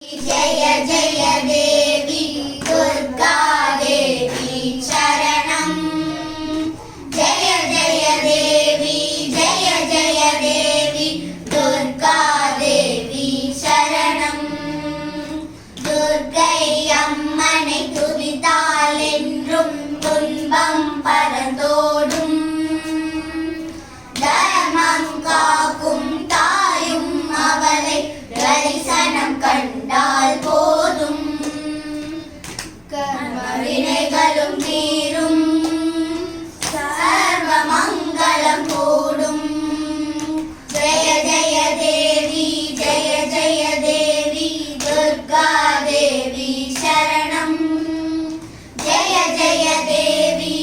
जय जय देवी दुर्गा देवी शरणं जय जय देवी दुर्गा देवी शरणं दुर्गै अम्मனை துதித்தால் என்றும் துன்பம் பறந்தோடும் தர்மம் காக்கும் தாயும் அவளை தரிசனம் கண்டால் போதும் கர்ம வினைகளும் தீரும் சர்வ மங்களம் கூடும் ஜெய ஜெய தேவி துர்கா தேவி சரணம் ஜெய ஜெய தேவி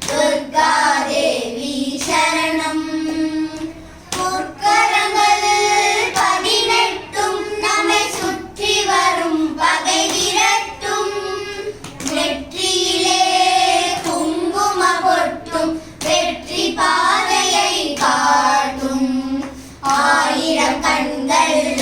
துர்கா தேவி சரணம் கண்கள்